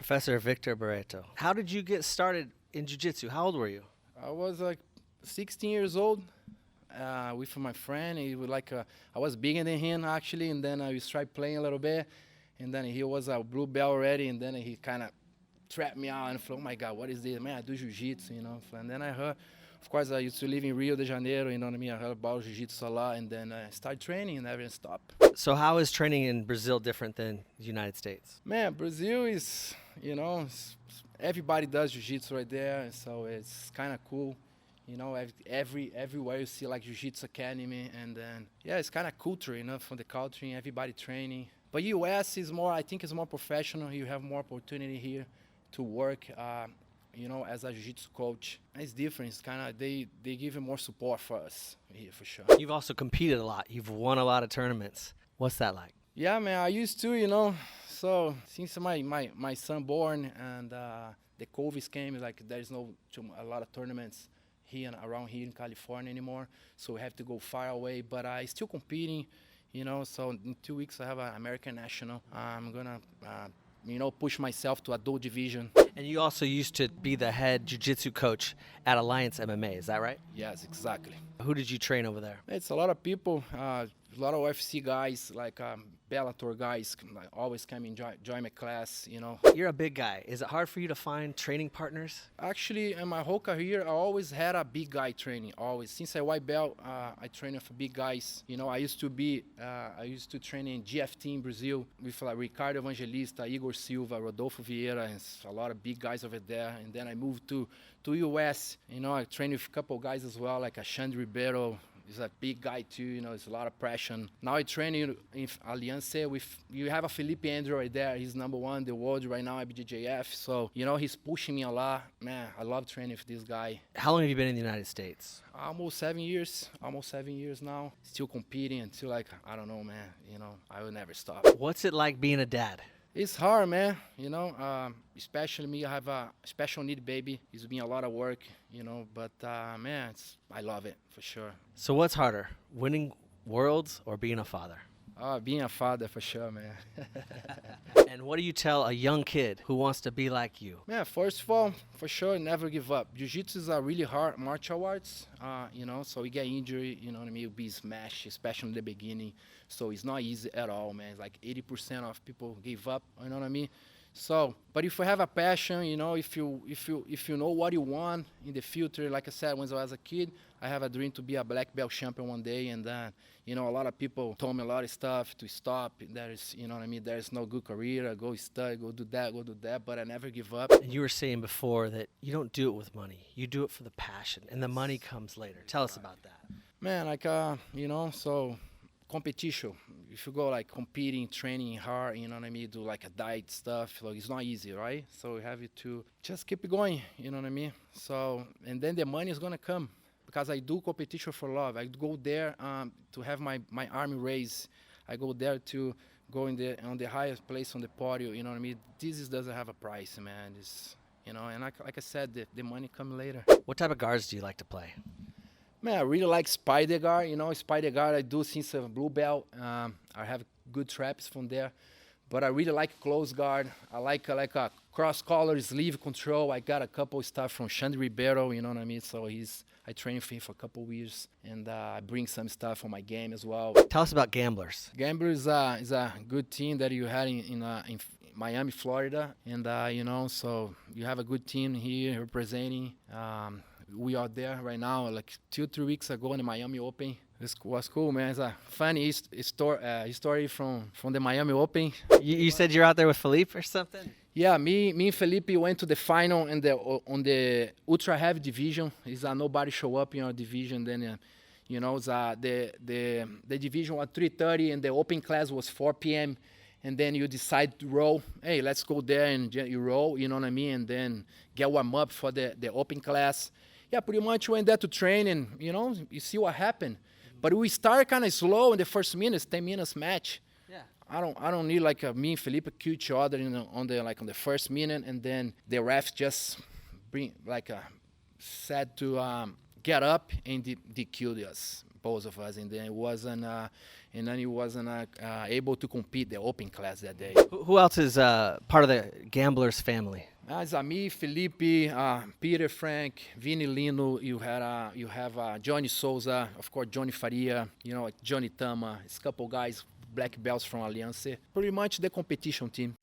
Professor Victor Barreto. How did you get started in jiu-jitsu? How old were you? I was like 16 years old with my friend. He was I was bigger than him actually, and then I started playing a little bit, and then he was a blue belt already, and then he kind of trapped me out and thought, oh my God, what is this? Man, I do jiu-jitsu, you know. And then I heard, of course, I used to live in Rio de Janeiro, you know what I mean? I heard about jiu-jitsu a lot, and then I started training and never stopped. So how is training in Brazil different than the United States? Man, Brazil is, you know, everybody does jiu-jitsu right there, so it's kind of cool. You know, everywhere you see like jiu-jitsu academy, and then, yeah, it's kind of culture, you know, from the culture, and everybody training. But US is more, I think it's more professional. You have more opportunity here to work, you know, as a jiu-jitsu coach. It's different. It's kind of, they give you more support for us here, for sure. You've also competed a lot. You've won a lot of tournaments. What's that like? Yeah, man, I used to, you know. So since my son born and the COVID came, like there's a lot of tournaments here around here in California anymore. So we have to go far away. But I still competing, you know. So in 2 weeks I have an American National. I'm gonna, you know, push myself to adult division. And you also used to be the head jiu-jitsu coach at Alliance MMA, is that right? Yes, exactly. Who did you train over there? It's a lot of people, a lot of UFC guys, like Bellator guys, like, always come and join my class, you know. You're a big guy. Is it hard for you to find training partners? Actually, in my whole career, I always had a big guy training, always. Since I white belt, I trained with big guys. You know, I used to train in GFT in Brazil with like Ricardo Evangelista, Igor Silva, Rodolfo Vieira, and a lot of big guys over there. And then I moved to US, you know, I trained with a couple of guys as well, like Xande Ribeiro. He's a big guy too, you know, it's a lot of pressure. Now I train in Alliance you have a Felipe Andrew right there. He's #1 in the world right now at BJJF. So, you know, he's pushing me a lot. Man, I love training with this guy. How long have you been in the United States? Almost 7 years now. Still competing until like, I don't know, man, you know, I will never stop. What's it like being a dad? It's hard, man, you know, especially me. I have a special need baby. It's been a lot of work, you know, but man, I love it for sure. So what's harder, winning worlds or being a father? Being a father for sure, man. And what do you tell a young kid who wants to be like you? Man, first of all, for sure, never give up. Jiu-jitsu is a really hard martial arts, you know, so you get injury, you know what I mean, you'll be smashed, especially in the beginning. So it's not easy at all, man. It's like 80% of people give up, you know what I mean? So, but if you have a passion, you know, if you know what you want in the future, like I said, when I was a kid, I have a dream to be a black belt champion one day, and then, you know, a lot of people told me a lot of stuff to stop. There is, you know what I mean, there's no good career, go study, go do that, but I never give up. And you were saying before that you don't do it with money. You do it for the passion, and the money comes later. Tell us about that. Man, like, you know, so competition. If you go like competing, training hard, you know what I mean, do like a diet stuff, like it's not easy, right? So you have to just keep going, you know what I mean? So, and then the money is gonna come because I do competition for love. I go there to have my army raised. I go there to go on the highest place on the podium, you know what I mean? Doesn't have a price, man. It's, you know, and like I said, the money comes later. What type of guards do you like to play? Man, I really like spider guard. You know, spider guard I do since a blue belt. I have good traps from there. But I really like close guard. I like a cross collar sleeve control. I got a couple stuff from Xande Ribeiro, you know what I mean? So I trained with him for a couple of years. And I bring some stuff for my game as well. Tell us about Gamblers. Gamblers is a good team that you had in Miami, Florida. And, you know, so you have a good team here representing. We are there right now, like 2-3 weeks ago in the Miami Open. This was cool, man. It's a funny story from the Miami Open. You said you're out there with Felipe or something? Yeah, me and Felipe went to the final on the ultra heavy division. It's nobody show up in our division. Then, you know, the division was 3:30 and the open class was 4 p.m. And then you decide to roll. Hey, let's go there and you roll. You know what I mean? And then get warm up for the open class. Yeah, pretty much went there to train and, you know, you see what happened. But we start kind of slow in the first minutes, 10 minutes match. Yeah. I don't need like me and Felipe kill each other on the first minute, and then the ref just bring like said to get up and they killed us, both of us, and then he wasn't able to compete the open class that day. Who else is part of the gamblers family? As me, Felipe, Peter, Frank, Vini Lino, you have Johnny Souza, of course Johnny Faria, Johnny Tama, a couple guys, black belts from Aliança. Pretty much the competition team.